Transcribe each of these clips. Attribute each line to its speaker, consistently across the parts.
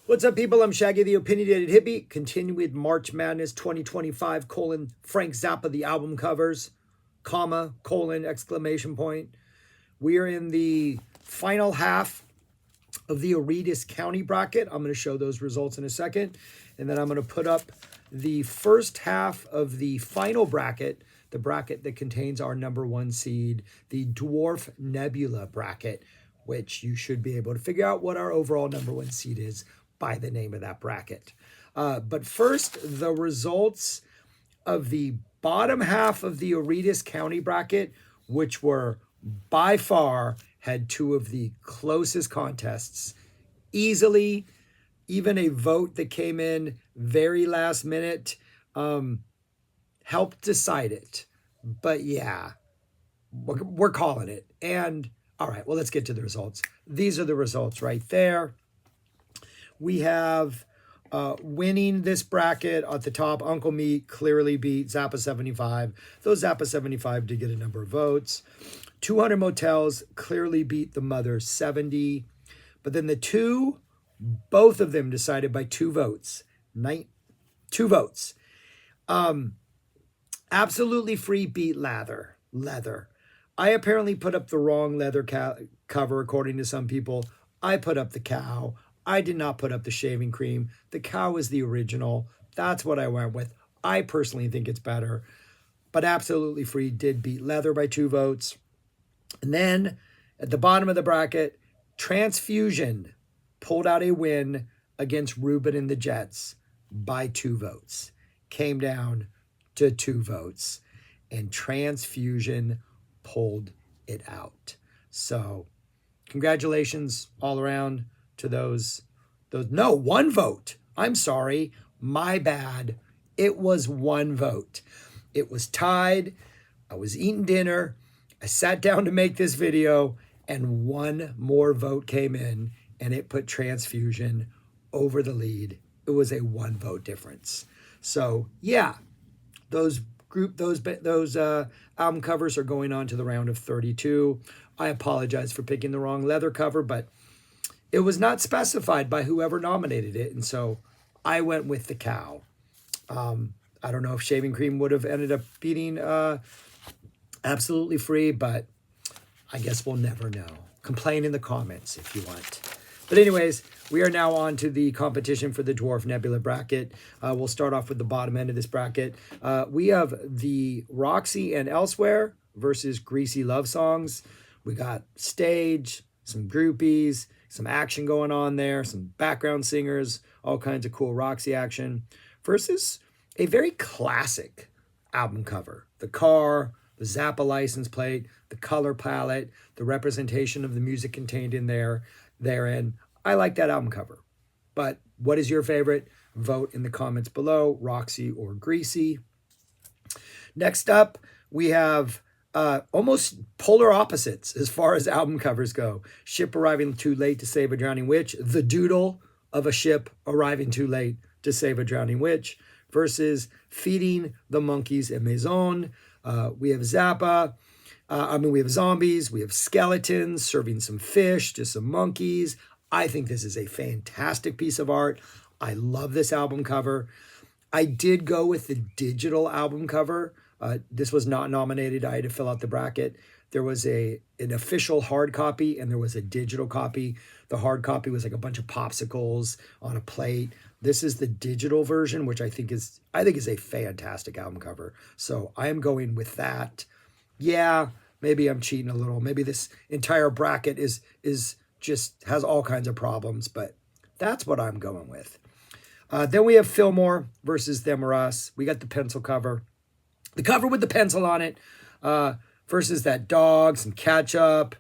Speaker 1: What's up, people? I'm Shaggy, the Opinionated Hippie. Continue with March Madness 2025, Frank Zappa, the album covers, exclamation point. We are in the final half of the Aretas County bracket. I'm going to show those results in a second. And then I'm going to put up the first half of the final bracket, the bracket that contains our number one seed, the DWARF Nebula bracket, which you should be able to figure out what our overall number one seed is by the name of that bracket. But first, the results of the bottom half of the Aretas County bracket, which were by far had two of the closest contests. Easily, even a vote that came in very last minute helped decide it. But yeah, we're calling it. And all right, well, let's get to the results. These are the results right there. We have winning this bracket at the top, Uncle Meat clearly beat Zappa 75. Those Zappa 75 did get a number of votes. 200 Motels clearly beat The Mother 70. But then the two, both of them decided by 2 votes. 2 votes. Absolutely Free beat Leather. I apparently put up the wrong leather cover, according to some people. I put up the cow. I did not put up the shaving cream. The cow is the original. That's what I went with. I personally think it's better. But Absolutely Free did beat Leather by 2 votes. And then at the bottom of the bracket, Transfusion pulled out a win against Ruben and the Jets by 2 votes. Came down to 2 votes. And Transfusion pulled it out. So congratulations all around to those. No, 1 vote. I'm sorry. My bad. It was 1 vote. It was tied. I was eating dinner. I sat down to make this video, and 1 more vote came in, and it put Transfusion over the lead. It was a 1 vote difference. So yeah, those album covers are going on to the round of 32. I apologize for picking the wrong leather cover, but it was not specified by whoever nominated it, and so I went with the cow. I don't know if Shaving Cream would have ended up beating Absolutely Free, but I guess we'll never know. Complain in the comments if you want. But anyways, we are now on to the competition for the Dwarf Nebula bracket. We'll start off with the bottom end of this bracket. We have the Roxy and Elsewhere versus Greasy Love Songs. We got stage, some groupies, some action going on there, some background singers, all kinds of cool Roxy action, versus a very classic album cover. The car, the Zappa license plate, the color palette, the representation of the music contained in therein. I like that album cover. But what is your favorite? Vote in the comments below, Roxy or Greasy. Next up, we have almost polar opposites as far as album covers go. Ship Arriving Too Late to Save a Drowning Witch, the doodle of a ship arriving too late to save a drowning witch, versus Feeding the Monkeys a Maison. We have Zappa. We have zombies. We have skeletons serving some fish to some monkeys. I think this is a fantastic piece of art. I love this album cover. I did go with the digital album cover. This was not nominated. I had to fill out the bracket. There was an official hard copy and there was a digital copy. The hard copy was like a bunch of popsicles on a plate. This is the digital version, which I think is a fantastic album cover. So I am going with that. Yeah, maybe I'm cheating a little. Maybe this entire bracket is just has all kinds of problems, but that's what I'm going with. Then we have Fillmore versus Them or Us. We got the pencil cover. The cover with the pencil on it versus that dog, some ketchup,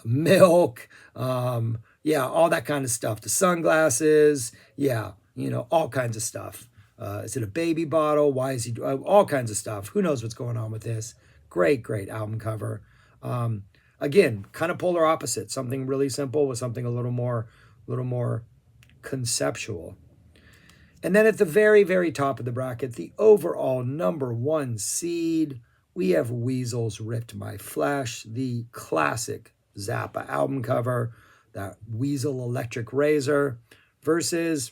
Speaker 1: milk, all that kind of stuff. The sunglasses, all kinds of stuff. Is it a baby bottle? Why is he all kinds of stuff? Who knows what's going on with this? Great album cover. Again, kind of polar opposite. Something really simple with something a little more conceptual. And then at the very, very top of the bracket, the overall number one seed, we have Weasel's Ripped My Flesh, the classic Zappa album cover, that Weasel electric razor, versus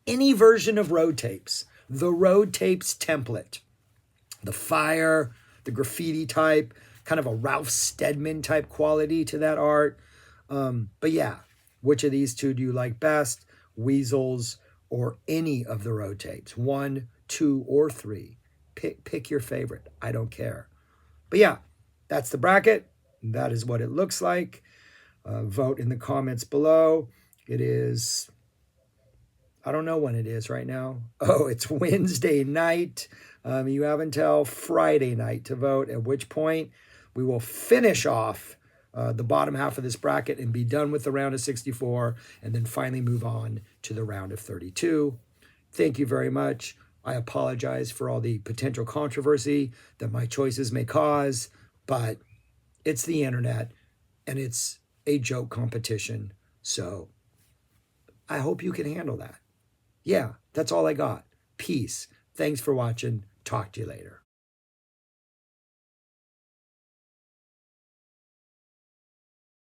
Speaker 1: any version of road tapes. The road tapes template, the fire, the graffiti type, kind of a Ralph Steadman type quality to that art. But yeah, which of these two do you like best? Weasels or any of the road tapes? 1, 2, or 3. Pick your favorite. I don't care. But yeah, that's the bracket. That is what it looks like. Vote in the comments below. It is, I don't know when it is right now. Oh, it's Wednesday night. You have until Friday night to vote, at which point we will finish off the bottom half of this bracket and be done with the round of 64, and then finally move on to the round of 32. Thank you very much. I apologize for all the potential controversy that my choices may cause, but it's the internet and it's a joke competition. So I hope you can handle that. Yeah, that's all I got. Peace. Thanks for watching. Talk to you later.